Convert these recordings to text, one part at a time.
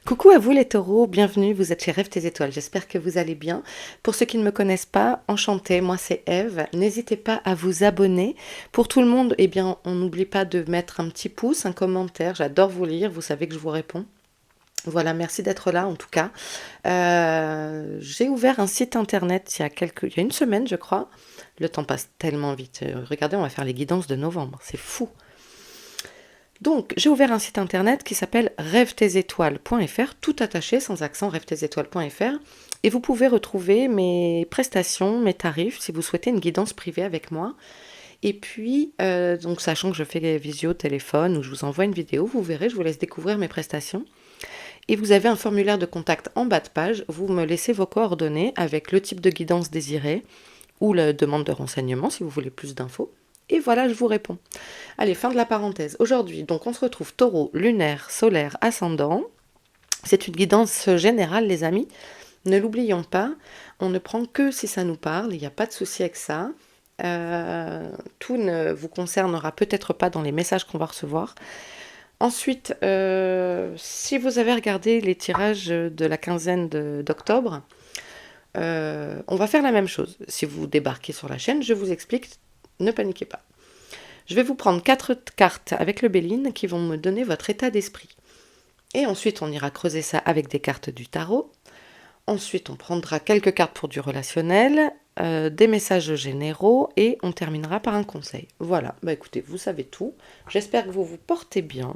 Coucou à vous les taureaux, bienvenue, vous êtes chez Rêve tes étoiles, j'espère que vous allez bien. Pour ceux qui ne me connaissent pas, enchantée, moi c'est Eve, n'hésitez pas à vous abonner. Pour tout le monde, eh bien, on n'oublie pas de mettre un petit pouce, un commentaire, j'adore vous lire, vous savez que je vous réponds. Voilà, merci d'être là en tout cas. J'ai ouvert un site internet il y a une semaine je crois. Le temps passe tellement vite. Regardez, on va faire les guidances de novembre, c'est fou. Donc, j'ai ouvert un site internet qui s'appelle rêve-tes-étoiles.fr, tout attaché, sans accent, rêve-tes-étoiles.fr. Et vous pouvez retrouver mes prestations, mes tarifs, si vous souhaitez une guidance privée avec moi. Et puis, donc sachant que je fais les visios téléphone ou je vous envoie une vidéo, vous verrez, je vous laisse découvrir mes prestations. Et vous avez un formulaire de contact en bas de page, vous me laissez vos coordonnées avec le type de guidance désiré ou la demande de renseignement si vous voulez plus d'infos. Et voilà, je vous réponds. Allez, fin de la parenthèse. Aujourd'hui, donc on se retrouve taureau, lunaire, solaire, ascendant. C'est une guidance générale, les amis. Ne l'oublions pas, on ne prend que si ça nous parle, il n'y a pas de souci avec ça. Tout ne vous concernera peut-être pas dans les messages qu'on va recevoir. Ensuite, si vous avez regardé les tirages de la quinzaine d'octobre, on va faire la même chose. Si vous débarquez sur la chaîne, je vous explique, ne paniquez pas. Je vais vous prendre 4 cartes avec le Béline qui vont me donner votre état d'esprit. Et ensuite, on ira creuser ça avec des cartes du tarot. Ensuite, on prendra quelques cartes pour du relationnel, des messages généraux et on terminera par un conseil. Voilà, bah écoutez, vous savez tout. J'espère que vous vous portez bien.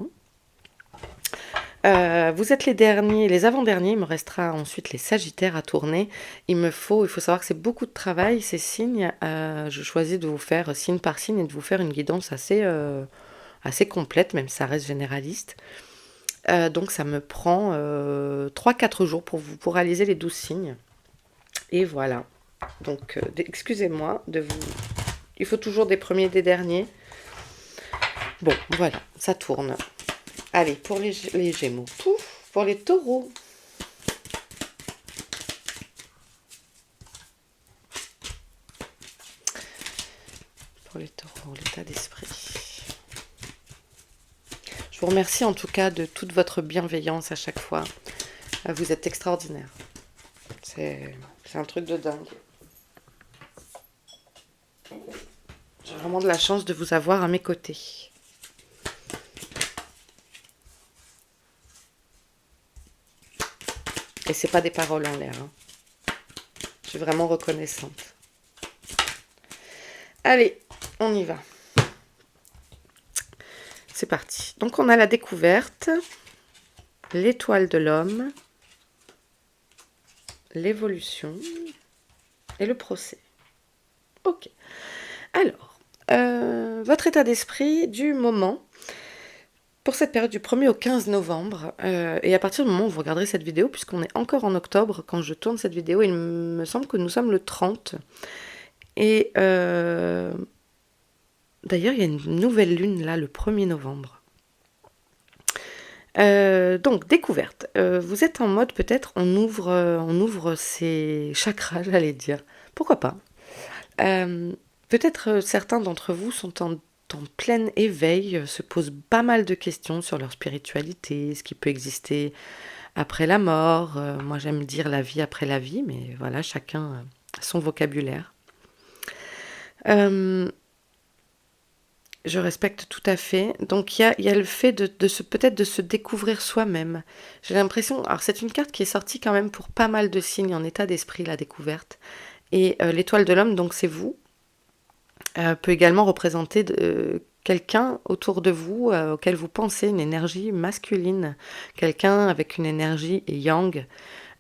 Vous êtes les derniers, les avant-derniers, il me restera ensuite les Sagittaires à tourner. Il faut savoir que c'est beaucoup de travail, ces signes. Je choisis de vous faire signe par signe et de vous faire une guidance assez complète, même si ça reste généraliste. Donc ça me prend 3-4 jours pour réaliser les 12 signes. Et voilà. Donc excusez-moi de vous... Il faut toujours des premiers et des derniers. Bon, voilà, ça tourne. Allez, pour les Gémeaux. Pouf, pour les Taureaux. Pour les Taureaux, l'état d'esprit. Je vous remercie en tout cas de toute votre bienveillance à chaque fois. Vous êtes extraordinaire. C'est un truc de dingue. J'ai vraiment de la chance de vous avoir à mes côtés. Et c'est pas des paroles en l'air. Hein. Je suis vraiment reconnaissante. Allez, on y va. C'est parti. Donc on a la découverte, l'étoile de l'homme, l'évolution et le procès. Ok. Alors, votre état d'esprit du moment pour cette période du 1er au 15 novembre, et à partir du moment où vous regarderez cette vidéo, puisqu'on est encore en octobre, quand je tourne cette vidéo, il me semble que nous sommes le 30. Et d'ailleurs, il y a une nouvelle lune là, le 1er novembre. Donc, découverte. Vous êtes en mode, peut-être, on ouvre ses chakras, j'allais dire. Pourquoi pas. Peut-être certains d'entre vous sont en plein éveil, se posent pas mal de questions sur leur spiritualité, ce qui peut exister après la mort. Moi, j'aime dire la vie après la vie, mais voilà, chacun son vocabulaire. Je respecte tout à fait. Donc, il y a le fait peut-être de se découvrir soi-même. J'ai l'impression... Alors, c'est une carte qui est sortie quand même pour pas mal de signes en état d'esprit, la découverte. Et l'étoile de l'homme, donc c'est vous, peut également représenter quelqu'un autour de vous auquel vous pensez, une énergie masculine, quelqu'un avec une énergie yang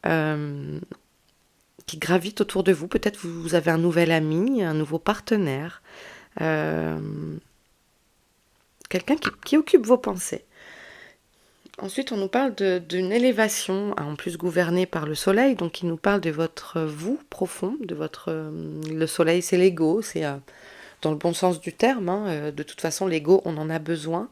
qui gravite autour de vous. Peut-être vous avez un nouvel ami, un nouveau partenaire, quelqu'un qui occupe vos pensées. Ensuite, on nous parle d'une élévation, en plus gouvernée par le soleil, donc il nous parle de votre vous profond, de votre... le soleil, c'est l'ego, c'est... dans le bon sens du terme, hein. De toute façon, l'ego, on en a besoin.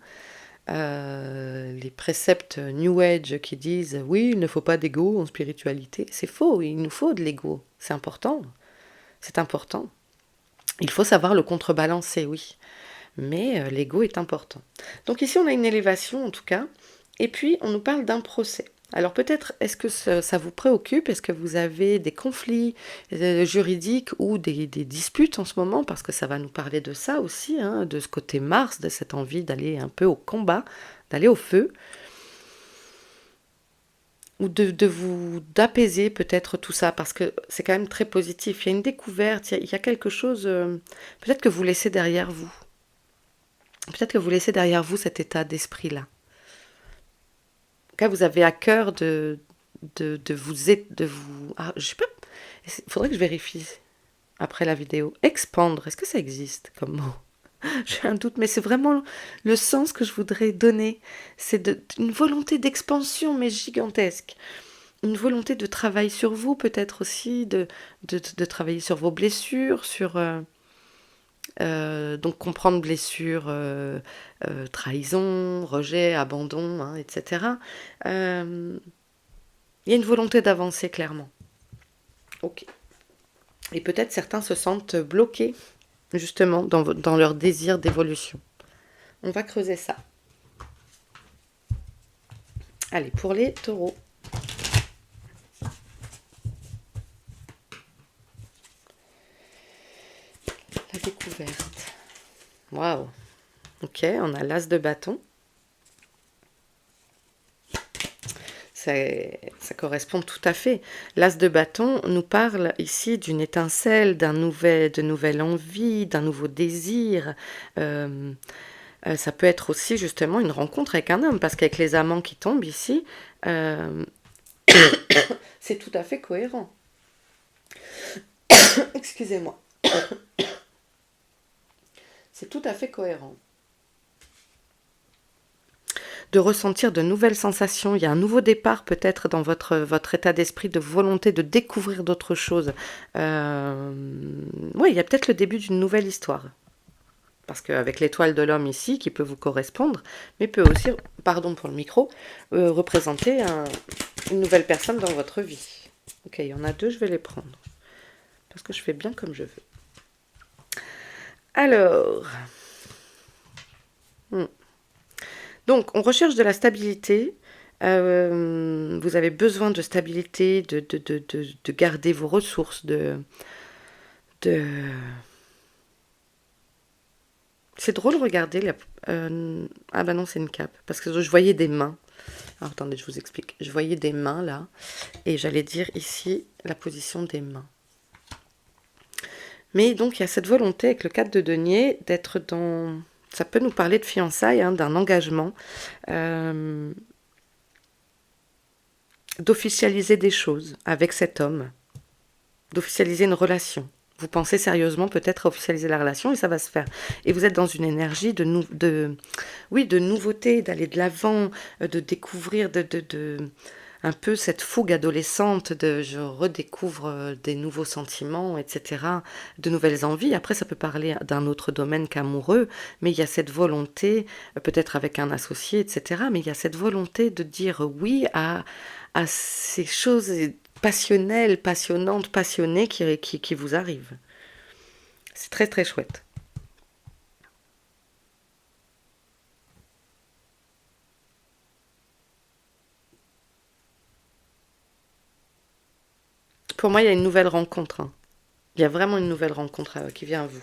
Les préceptes New Age qui disent « Oui, il ne faut pas d'ego en spiritualité », c'est faux, il nous faut de l'ego, c'est important. C'est important. Il faut savoir le contrebalancer, oui. Mais l'ego est important. Donc ici, on a une élévation, en tout cas. Et puis, on nous parle d'un procès. Alors peut-être, est-ce que ça vous préoccupe? Est-ce que vous avez des conflits juridiques ou des disputes en ce moment? Parce que ça va nous parler de ça aussi, hein, de ce côté Mars, de cette envie d'aller un peu au combat, d'aller au feu, ou d'apaiser peut-être tout ça, parce que c'est quand même très positif. Il y a une découverte, il y a quelque chose, peut-être que vous laissez derrière vous. Peut-être que vous laissez derrière vous cet état d'esprit-là. En tout cas, vous avez à cœur de vous. Ah, je sais pas. Il faudrait que je vérifie après la vidéo. Expandre, est-ce que ça existe comme mot? J'ai un doute, mais c'est vraiment le sens que je voudrais donner. C'est une volonté d'expansion, mais gigantesque. Une volonté de travail sur vous, peut-être aussi, de travailler sur vos blessures, donc comprendre blessures, trahison, rejet, abandon, hein, etc. Il y a une volonté d'avancer clairement. Ok. Et peut-être certains se sentent bloqués justement dans leur désir d'évolution. On va creuser ça. Allez, pour les taureaux. La découverte. Waouh. Ok, on a l'as de bâton. Ça correspond tout à fait. L'as de bâton nous parle ici d'une étincelle, de nouvelle envie, d'un nouveau désir. Ça peut être aussi justement une rencontre avec un homme, parce qu'avec les amants qui tombent ici, c'est tout à fait cohérent. Excusez-moi. C'est tout à fait cohérent. De ressentir de nouvelles sensations. Il y a un nouveau départ peut-être dans votre état d'esprit, de volonté de découvrir d'autres choses. Oui, il y a peut-être le début d'une nouvelle histoire. Parce qu'avec l'étoile de l'homme ici, qui peut vous correspondre, mais peut aussi, pardon pour le micro, représenter une nouvelle personne dans votre vie. Ok, il y en a deux, je vais les prendre. Parce que je fais bien comme je veux. Alors... Donc, on recherche de la stabilité. Vous avez besoin de stabilité, de garder vos ressources, C'est drôle, regardez. Ah bah non, c'est une cape. Parce que je voyais des mains. Alors, attendez, je vous explique. Je voyais des mains là. Et j'allais dire ici la position des mains. Mais donc, il y a cette volonté avec le 4 de denier d'être dans... Ça peut nous parler de fiançailles, hein, d'un engagement, d'officialiser des choses avec cet homme, d'officialiser une relation. Vous pensez sérieusement peut-être à officialiser la relation et ça va se faire. Et vous êtes dans une énergie de nouveauté, d'aller de l'avant, de découvrir, un peu cette fougue adolescente de je redécouvre des nouveaux sentiments, etc., de nouvelles envies. Après, ça peut parler d'un autre domaine qu'amoureux, mais il y a cette volonté, peut-être avec un associé, etc., mais il y a cette volonté de dire oui à ces choses passionnelles, passionnantes, passionnées qui vous arrivent. C'est très très chouette. Pour moi, il y a une nouvelle rencontre, hein. Il y a vraiment une nouvelle rencontre qui vient à vous.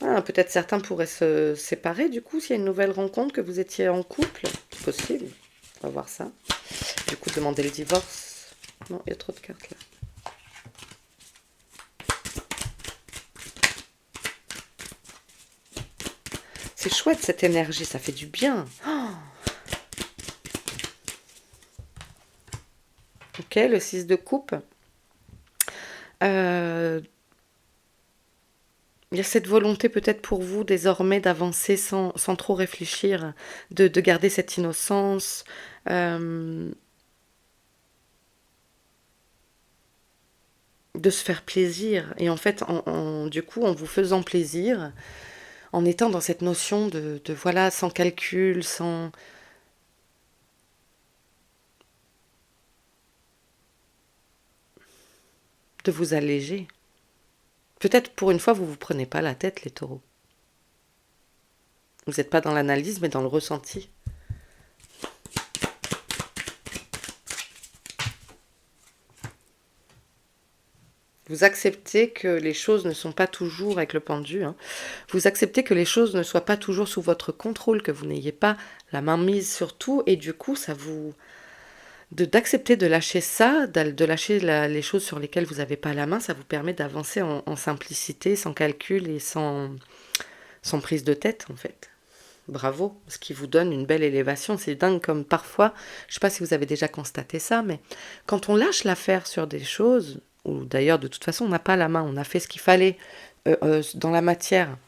Ah, peut-être certains pourraient se séparer du coup s'il y a une nouvelle rencontre, que vous étiez en couple. C'est possible. On va voir ça. Du coup, demander le divorce. Non, il y a trop de cartes là. C'est chouette cette énergie, ça fait du bien. Oh, ok, le 6 de coupe. Il y a cette volonté peut-être pour vous désormais d'avancer sans trop réfléchir, de garder cette innocence. De se faire plaisir. Et en fait, du coup, en vous faisant plaisir, en étant dans cette notion de voilà, sans calcul, de vous alléger. Peut-être pour une fois, vous vous prenez pas la tête, les taureaux. Vous n'êtes pas dans l'analyse, mais dans le ressenti. Vous acceptez que les choses ne sont pas toujours avec le pendu, hein, vous acceptez que les choses ne soient pas toujours sous votre contrôle, que vous n'ayez pas la main mise sur tout, et du coup, ça vous d'accepter de lâcher ça, de lâcher les choses sur lesquelles vous n'avez pas la main, ça vous permet d'avancer en simplicité, sans calcul et sans prise de tête, en fait. Bravo, ce qui vous donne une belle élévation. C'est dingue comme parfois, je ne sais pas si vous avez déjà constaté ça, mais quand on lâche l'affaire sur des choses, ou d'ailleurs de toute façon on n'a pas la main, on a fait ce qu'il fallait dans la matière.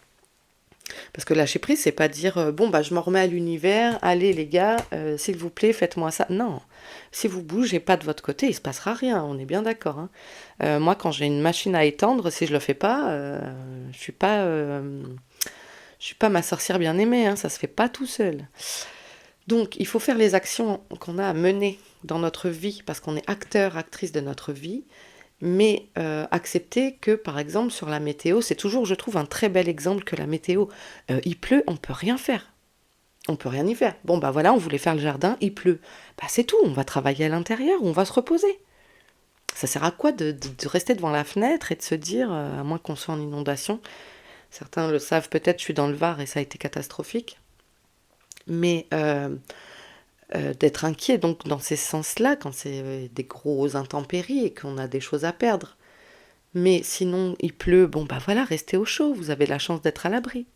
Parce que lâcher prise, c'est pas dire bon bah je m'en remets à l'univers, allez les gars, s'il vous plaît faites-moi ça. Non, si vous bougez pas de votre côté, il se passera rien. On est bien d'accord, hein. Moi, quand j'ai une machine à étendre, si je le fais pas, je suis pas, je suis pas ma sorcière bien aimée. Hein, ça se fait pas tout seul. Donc, il faut faire les actions qu'on a à mener dans notre vie, parce qu'on est acteur, actrice de notre vie. Mais accepter que, par exemple, sur la météo, c'est toujours, je trouve, un très bel exemple que la météo. Il pleut, on peut rien faire. On peut rien y faire. Bon, bah voilà, on voulait faire le jardin, il pleut. Bah c'est tout, on va travailler à l'intérieur, on va se reposer. Ça sert à quoi de rester devant la fenêtre et de se dire, à moins qu'on soit en inondation, certains le savent peut-être, je suis dans le Var et ça a été catastrophique, mais d'être inquiet donc dans ces sens-là, quand c'est des gros intempéries et qu'on a des choses à perdre. Mais sinon, il pleut, bon bah voilà, restez au chaud, vous avez la chance d'être à l'abri.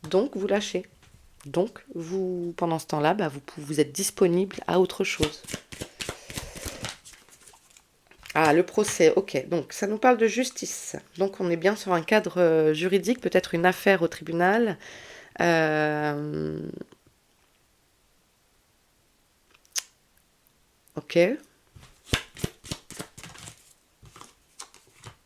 Donc, vous lâchez. Donc, vous, pendant ce temps-là, bah, vous êtes disponible à autre chose. Ah, le procès, ok. Donc, ça nous parle de justice. Donc, on est bien sur un cadre juridique, peut-être une affaire au tribunal. Euh, ok.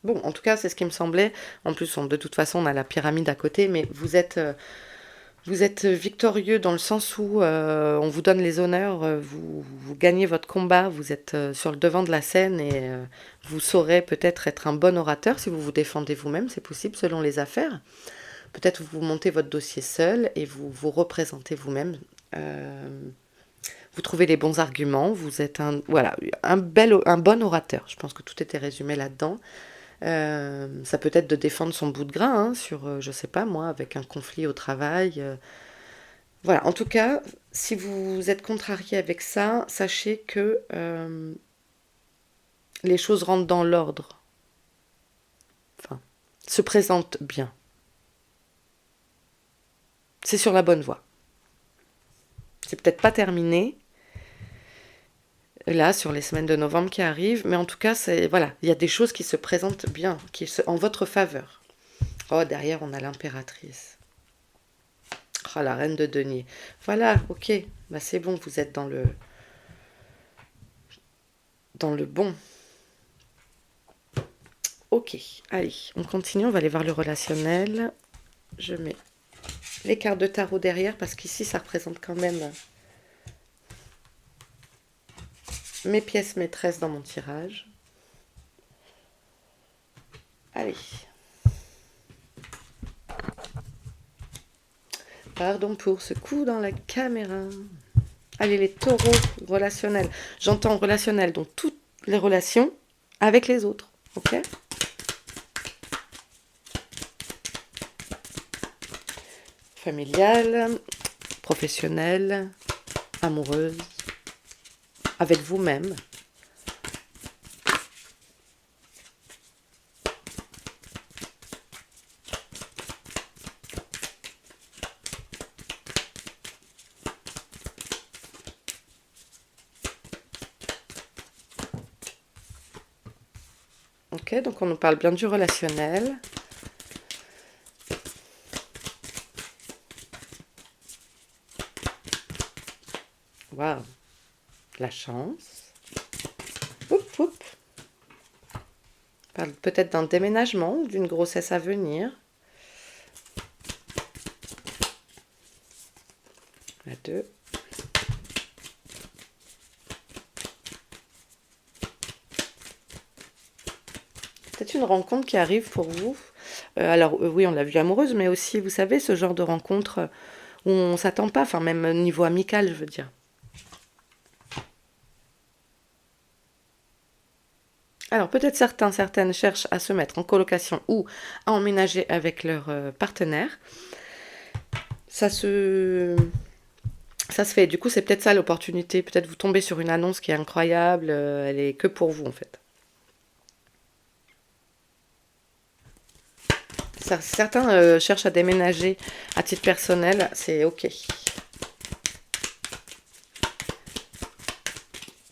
Bon, en tout cas, c'est ce qui me semblait. En plus, de toute façon, on a la pyramide à côté, mais vous êtes victorieux dans le sens où on vous donne les honneurs, vous gagnez votre combat, vous êtes sur le devant de la scène et vous saurez peut-être être un bon orateur si vous vous défendez vous-même, c'est possible selon les affaires. Peut-être vous montez votre dossier seul et vous vous représentez vous-même. Euh, vous trouvez les bons arguments, vous êtes voilà, un bon orateur. Je pense que tout était résumé là-dedans. Ça peut être de défendre son bout de gras hein, sur, je sais pas moi, avec un conflit au travail. Voilà, en tout cas, si vous êtes contrarié avec ça, sachez que les choses rentrent dans l'ordre, enfin, se présentent bien. C'est sur la bonne voie. C'est peut-être pas terminé, là, sur les semaines de novembre qui arrivent, mais en tout cas, voilà, il y a des choses qui se présentent bien, en votre faveur. Oh, derrière, on a l'impératrice. Oh, la reine de denier. Voilà, ok, bah c'est bon, vous êtes dans le bon. Ok, allez, on continue, on va aller voir le relationnel. Je mets les cartes de tarot derrière parce qu'ici, ça représente quand même mes pièces maîtresses dans mon tirage. Allez. Pardon pour ce coup dans la caméra. Allez, les taureaux relationnels. J'entends relationnel, donc toutes les relations avec les autres. Ok ? Familiale, professionnelle, amoureuse, avec vous-même. Ok, donc on nous parle bien du relationnel. Waouh, la chance. Oup, oup. On parle peut-être d'un déménagement ou d'une grossesse à venir. La 2. Peut-être une rencontre qui arrive pour vous. Alors oui, on l'a vu amoureuse, mais aussi, vous savez, ce genre de rencontre où on s'attend pas, enfin même niveau amical, je veux dire. Alors peut-être certains, certaines cherchent à se mettre en colocation ou à emménager avec leur partenaire. Ça se... Ça se fait. Du coup, c'est peut-être ça l'opportunité. Peut-être vous tombez sur une annonce qui est incroyable. Elle est que pour vous, en fait. Certains cherchent à déménager à titre personnel. C'est OK.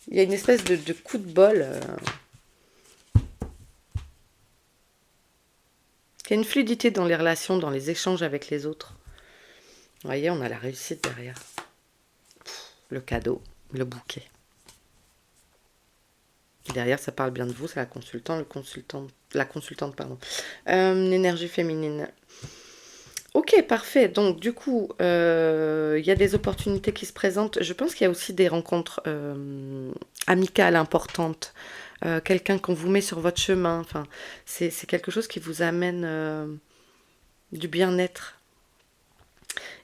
Il y a une espèce de coup de bol. Il y a une fluidité dans les relations, dans les échanges avec les autres. Vous voyez, on a la réussite derrière. Le cadeau, le bouquet. Derrière, ça parle bien de vous, c'est la consultante, pardon. L'énergie féminine. Ok, parfait. Donc, du coup, il y a des opportunités qui se présentent. Je pense qu'il y a aussi des rencontres amicales importantes. Quelqu'un qu'on vous met sur votre chemin. Enfin, c'est quelque chose qui vous amène du bien-être.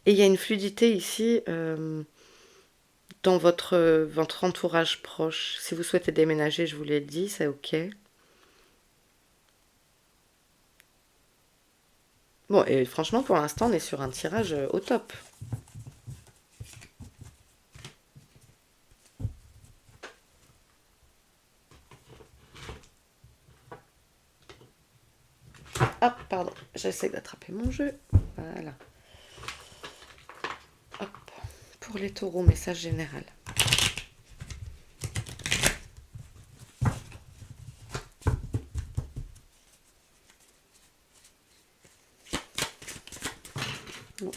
Et il y a une fluidité ici dans votre entourage proche. Si vous souhaitez déménager, je vous l'ai dit, c'est ok. Bon, et franchement, pour l'instant, on est sur un tirage au top. Hop, pardon, j'essaie d'attraper mon jeu. Voilà. Hop. Pour les taureaux, message général. Bon.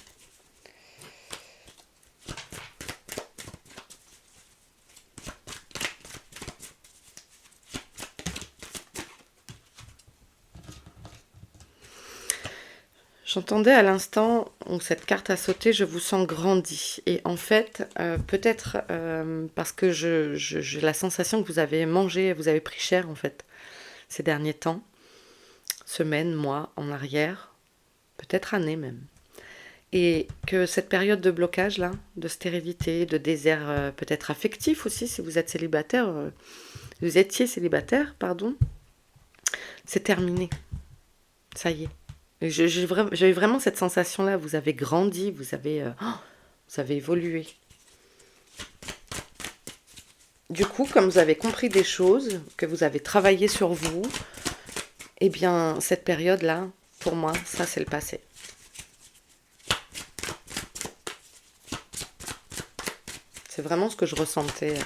J'entendais à l'instant où cette carte a sauté, je vous sens grandi. Et en fait, peut-être parce que j'ai la sensation que vous avez mangé, vous avez pris cher en fait, ces derniers temps, semaines, mois en arrière, peut-être années même. Et que cette période de blocage là, de stérilité, de désert peut-être affectif aussi, si vous êtes célibataire, vous étiez célibataire, pardon, c'est terminé. Ça y est. J'ai eu vraiment cette sensation-là. Vous avez grandi, vous avez évolué. Du coup, comme vous avez compris des choses, que vous avez travaillé sur vous, eh bien, cette période-là, pour moi, ça, c'est le passé. C'est vraiment ce que je ressentais.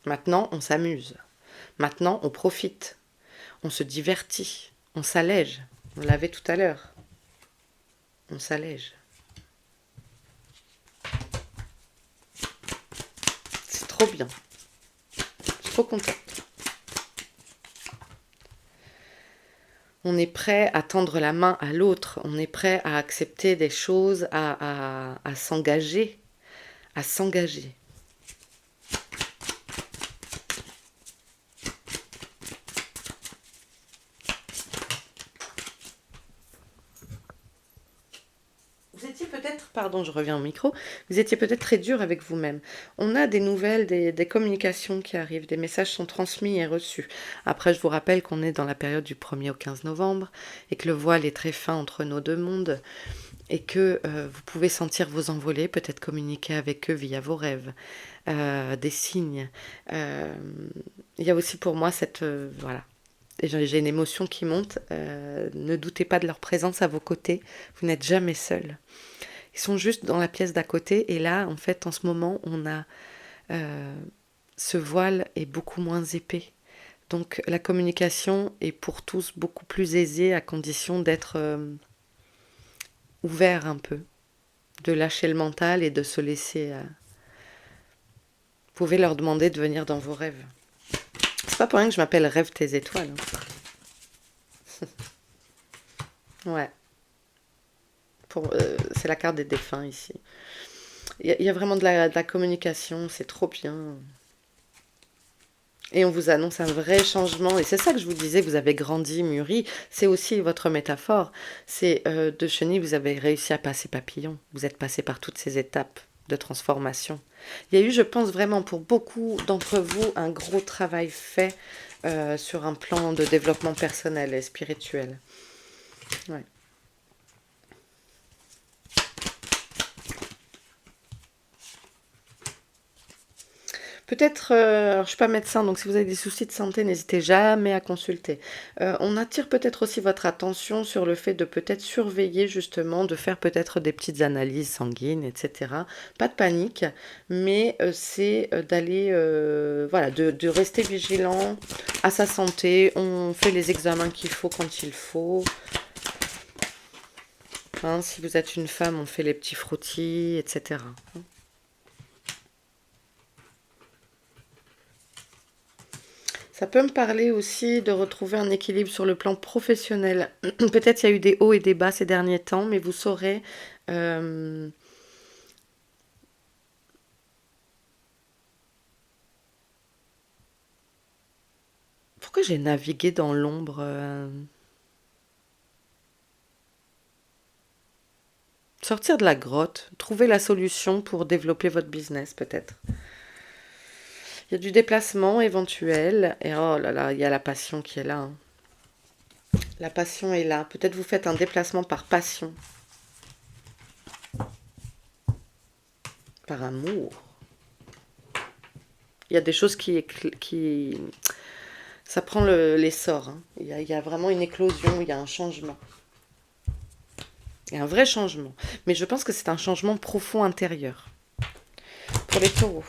Maintenant, on s'amuse. Maintenant, on profite. On se divertit. On s'allège. On l'avait tout à l'heure. On s'allège. C'est trop bien. Je suis trop contente. On est prêt à tendre la main à l'autre. On est prêt à accepter des choses, à s'engager. À s'engager. Vous étiez peut-être, pardon, je reviens au micro, vous étiez peut-être très dur avec vous-même. On a des nouvelles, des communications qui arrivent, des messages sont transmis et reçus. Après, je vous rappelle qu'on est dans la période du 1er au 15 novembre et que le voile est très fin entre nos deux mondes et que vous pouvez sentir vos envolées, peut-être communiquer avec eux via vos rêves, des signes. Euh, il y a aussi pour moi cette... voilà. Et j'ai une émotion qui monte. Ne doutez pas de leur présence à vos côtés. Vous n'êtes jamais seul. Ils sont juste dans la pièce d'à côté. Et là, en fait, en ce moment, on a ce voile est beaucoup moins épais. Donc la communication est pour tous beaucoup plus aisée à condition d'être ouvert un peu, de lâcher le mental et de se laisser... Vous pouvez leur demander de venir dans vos rêves. C'est pas pour rien que je m'appelle Rêve tes étoiles. Ouais. C'est la carte des défunts ici. Il y a vraiment de la communication, c'est trop bien. Et on vous annonce un vrai changement. Et c'est ça que je vous disais, vous avez grandi, mûri. C'est aussi votre métaphore. C'est de chenille, vous avez réussi à passer papillon. Vous êtes passé par toutes ces étapes de transformation. Il y a eu, je pense vraiment pour beaucoup d'entre vous, un gros travail fait sur un plan de développement personnel et spirituel. Ouais. Peut-être, alors je suis pas médecin, donc si vous avez des soucis de santé, n'hésitez jamais à consulter. On attire peut-être aussi votre attention sur le fait de peut-être surveiller justement, de faire peut-être des petites analyses sanguines, etc. Pas de panique, mais c'est d'aller, voilà, de rester vigilant à sa santé. On fait les examens qu'il faut quand il faut. Hein, si vous êtes une femme, on fait les petits frottis, etc. Ça peut me parler aussi de retrouver un équilibre sur le plan professionnel. Peut-être il y a eu des hauts et des bas ces derniers temps, mais vous saurez... euh, Pourquoi j'ai navigué dans l'ombre Sortir de la grotte, trouver la solution pour développer votre business peut-être. Il y a du déplacement éventuel, et oh là là, il y a la passion qui est là. Hein. La passion est là. Peut-être vous faites un déplacement par passion, par amour. Il y a des choses qui ça prend l'essor. Hein. Il y a vraiment une éclosion, il y a un changement. Il y a un vrai changement. Mais je pense que c'est un changement profond intérieur. Pour les taureaux.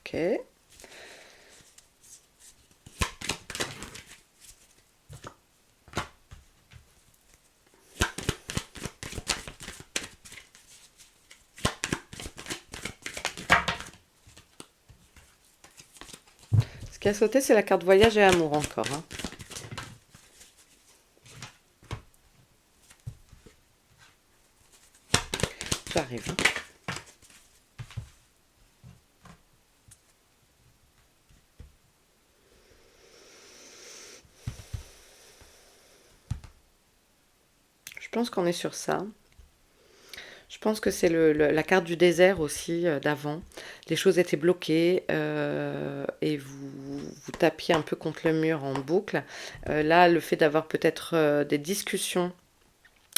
Ok. Ce qui a sauté, c'est la carte voyage et amour encore. Hein. Ça arrive. Hein. Je pense qu'on est sur ça. Je pense que c'est la carte du désert aussi d'avant. Les choses étaient bloquées et vous tapiez un peu contre le mur en boucle. Là, le fait d'avoir peut-être des discussions,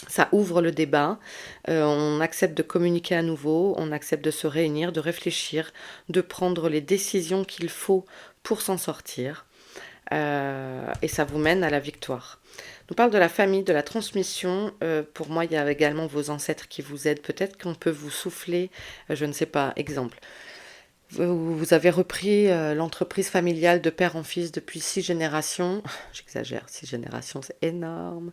ça ouvre le débat. On accepte de communiquer à nouveau, on accepte de se réunir, de réfléchir, de prendre les décisions qu'il faut pour s'en sortir. Et ça vous mène à la victoire. On parle de la famille, de la transmission. Pour moi, il y a également vos ancêtres qui vous aident. Peut-être qu'on peut vous souffler, je ne sais pas, exemple. Vous avez repris l'entreprise familiale de père en fils depuis 6 générations. J'exagère, 6 générations, c'est énorme.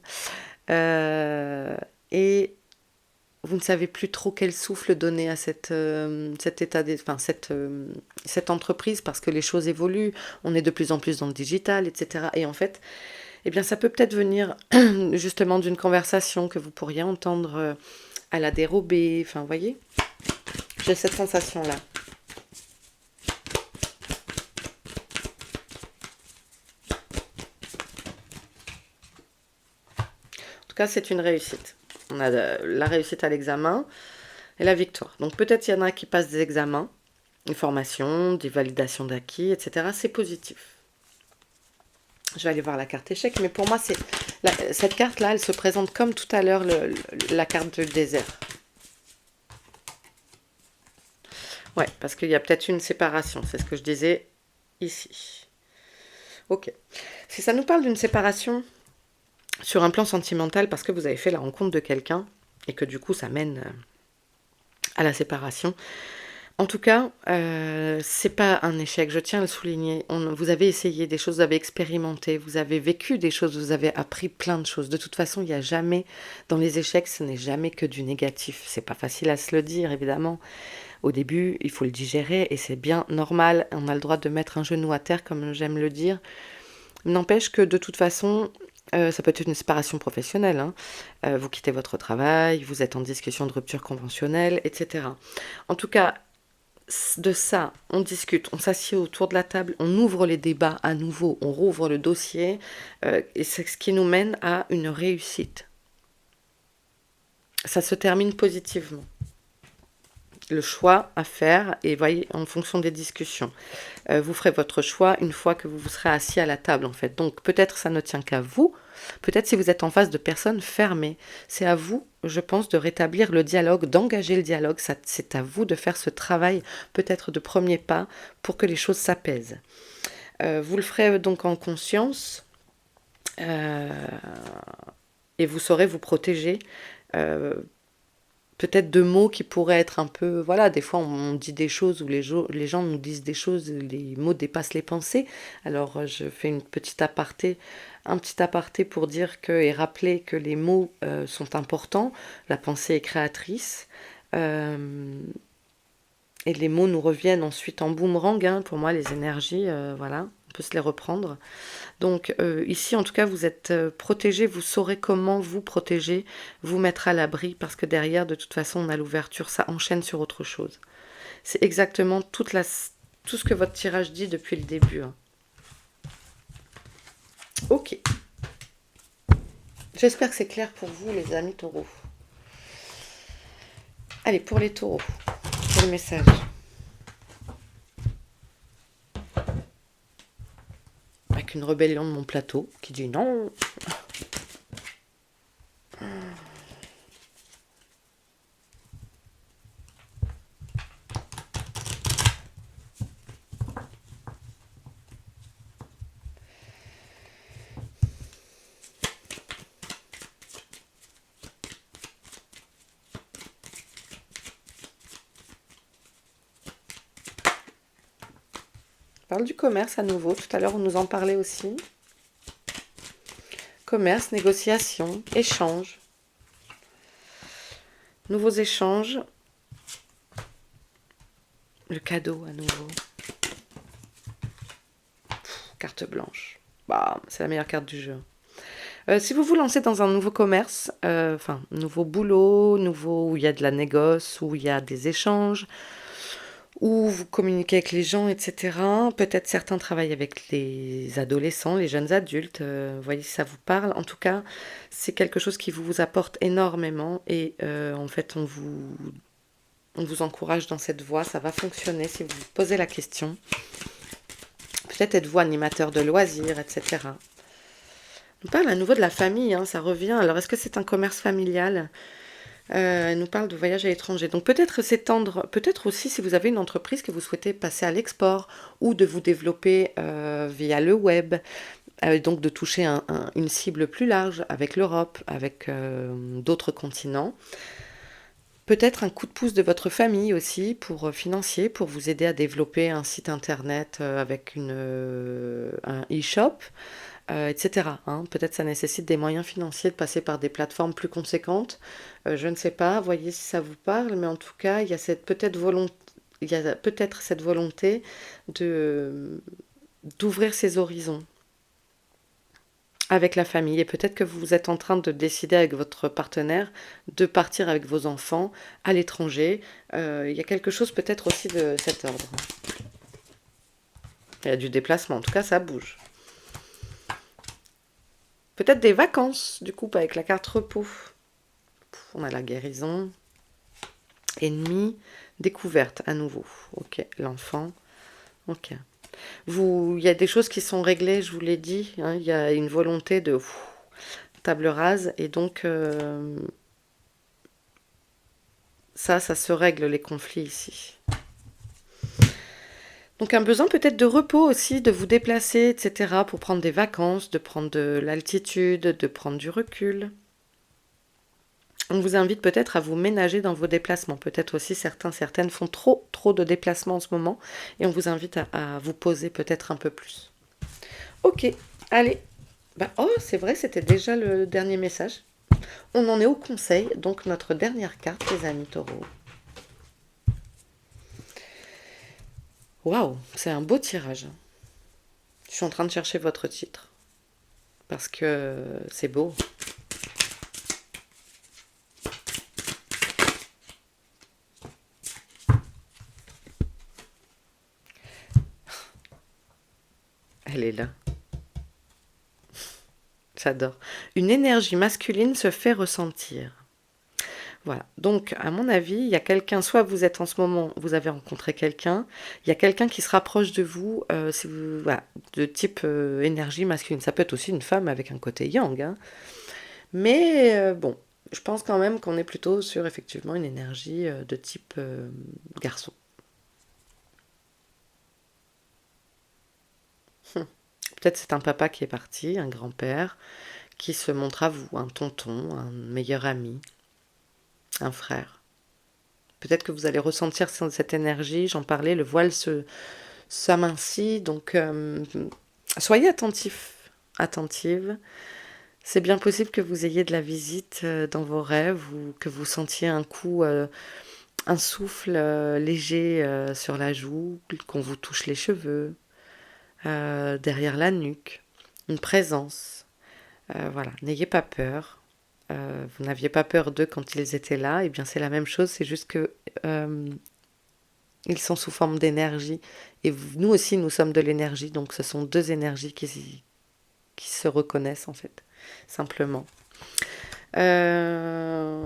Euh, et vous ne savez plus trop quel souffle donner à cet état, enfin cette entreprise parce que les choses évoluent. On est de plus en plus dans le digital, etc. Et en fait, eh bien, ça peut peut-être venir justement d'une conversation que vous pourriez entendre à la dérobée. Enfin, vous voyez, j'ai cette sensation-là. En tout cas, c'est une réussite. On a la réussite à l'examen et la victoire. Donc peut-être il y en a qui passent des examens, des formations, des validations d'acquis, etc. C'est positif. Je vais aller voir la carte échec, mais pour moi, cette carte-là, elle se présente comme tout à l'heure la carte du désert. Ouais, parce qu'il y a peut-être une séparation, c'est ce que je disais ici. Ok. Si ça nous parle d'une séparation sur un plan sentimental, parce que vous avez fait la rencontre de quelqu'un, et que du coup ça mène à la séparation, en tout cas, c'est pas un échec, je tiens à le souligner. Vous avez essayé des choses, vous avez expérimenté, vous avez vécu des choses, vous avez appris plein de choses. De toute façon, il n'y a jamais, dans les échecs, ce n'est jamais que du négatif. C'est pas facile à se le dire, évidemment. Au début, il faut le digérer et c'est bien normal. On a le droit de mettre un genou à terre, comme j'aime le dire. N'empêche que de toute façon, ça peut être une séparation professionnelle. Hein. Vous quittez votre travail, vous êtes en discussion de rupture conventionnelle, etc. En tout cas, de ça, on discute, on s'assied autour de la table, on ouvre les débats à nouveau, on rouvre le dossier, et c'est ce qui nous mène à une réussite. Ça se termine positivement. Le choix à faire, et voyez, en fonction des discussions. Vous ferez votre choix une fois que vous vous serez assis à la table, en fait. Donc, peut-être ça ne tient qu'à vous. Peut-être si vous êtes en face de personnes fermées. C'est à vous, je pense, de rétablir le dialogue, d'engager le dialogue. C'est à vous de faire ce travail, peut-être de premier pas, pour que les choses s'apaisent. Vous le ferez donc en conscience, euh, et vous saurez vous protéger. Euh, Peut-être de mots qui pourraient être un peu... Voilà, des fois on dit des choses où les gens nous disent des choses, les mots dépassent les pensées. Alors je fais un petit aparté pour dire que, et rappeler que les mots sont importants. La pensée est créatrice. Et les mots nous reviennent ensuite en boomerang, hein, pour moi les énergies, voilà, on peut se les reprendre. Donc ici, en tout cas, vous êtes protégés, vous saurez comment vous protéger, vous mettre à l'abri, parce que derrière, de toute façon, on a l'ouverture, ça enchaîne sur autre chose. C'est exactement tout ce que votre tirage dit depuis le début, hein. Ok. J'espère que c'est clair pour vous, les amis taureaux. Allez, pour les taureaux, quel message? Avec une rébellion de mon plateau qui dit non. On parle du commerce à nouveau. Tout à l'heure, on nous en parlait aussi. Commerce, négociation, échange. Nouveaux échanges. Le cadeau à nouveau. Carte blanche. Bah, c'est la meilleure carte du jeu. Si vous vous lancez dans un nouveau commerce, nouveau boulot, où il y a de la négoce, où il y a des échanges, où vous communiquez avec les gens, etc. Peut-être certains travaillent avec les adolescents, les jeunes adultes. Voyez si ça vous parle. En tout cas, c'est quelque chose qui vous apporte énormément et en fait, on vous encourage dans cette voie. Ça va fonctionner si vous vous posez la question. Peut-être êtes-vous animateur de loisirs, etc. On parle à nouveau de la famille, hein, ça revient. Alors, est-ce que c'est un commerce familial? Elle nous parle de voyage à l'étranger. Donc, peut-être s'étendre, peut-être aussi si vous avez une entreprise que vous souhaitez passer à l'export ou de vous développer via le web, donc de toucher une cible plus large avec l'Europe, avec d'autres continents. Peut-être un coup de pouce de votre famille aussi, pour financier, pour vous aider à développer un site internet avec un e-shop, etc., hein. Peut-être ça nécessite des moyens financiers de passer par des plateformes plus conséquentes. Je ne sais pas, voyez si ça vous parle, mais en tout cas, il y a peut-être cette volonté d'ouvrir ses horizons avec la famille. Et peut-être que vous êtes en train de décider avec votre partenaire de partir avec vos enfants à l'étranger. Il y a quelque chose peut-être aussi de cet ordre. Il y a du déplacement, en tout cas ça bouge. Peut-être des vacances, du coup, avec la carte repos. On a la guérison. Ennemi, découverte à nouveau. Ok, l'enfant. Ok. Il y a des choses qui sont réglées, je vous l'ai dit, hein, il y a une volonté de table rase, et donc ça se règle, les conflits ici. Donc un besoin peut-être de repos aussi, de vous déplacer, etc., pour prendre des vacances, de prendre de l'altitude, de prendre du recul. On vous invite peut-être à vous ménager dans vos déplacements. Peut-être aussi certaines font trop de déplacements en ce moment, et on vous invite à vous poser peut-être un peu plus. Ok, allez. Oh, c'est vrai, c'était déjà le dernier message. On en est au conseil, donc notre dernière carte, les amis taureaux. Waouh, c'est un beau tirage. Je suis en train de chercher votre titre, parce que c'est beau. Elle est là. J'adore. Une énergie masculine se fait ressentir. Voilà. Donc, à mon avis, il y a quelqu'un, soit vous êtes en ce moment, vous avez rencontré quelqu'un, il y a quelqu'un qui se rapproche de vous, si vous voilà, de type énergie masculine. Ça peut être aussi une femme avec un côté yang, hein. Mais bon, je pense quand même qu'on est plutôt sur effectivement une énergie de type garçon. Peut-être c'est un papa qui est parti, un grand-père, qui se montre à vous, un tonton, un meilleur ami, un frère. Peut-être que vous allez ressentir cette énergie, j'en parlais, le voile s'amincit, donc soyez attentifs, attentive. C'est bien possible que vous ayez de la visite dans vos rêves ou que vous sentiez un coup, un souffle léger sur la joue, qu'on vous touche les cheveux, derrière la nuque, une présence. Voilà, n'ayez pas peur. Vous n'aviez pas peur d'eux quand ils étaient là, et bien c'est la même chose, c'est juste que ils sont sous forme d'énergie. Et nous aussi, nous sommes de l'énergie, donc ce sont deux énergies qui se reconnaissent en fait, simplement. Euh,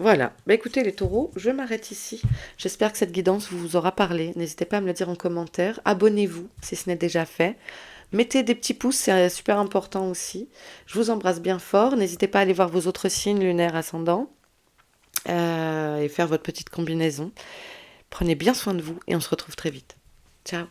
Voilà. Bah, écoutez les taureaux, je m'arrête ici. J'espère que cette guidance vous aura parlé. N'hésitez pas à me le dire en commentaire. Abonnez-vous si ce n'est déjà fait. Mettez des petits pouces, c'est super important aussi. Je vous embrasse bien fort. N'hésitez pas à aller voir vos autres signes lunaires ascendants et faire votre petite combinaison. Prenez bien soin de vous et on se retrouve très vite. Ciao.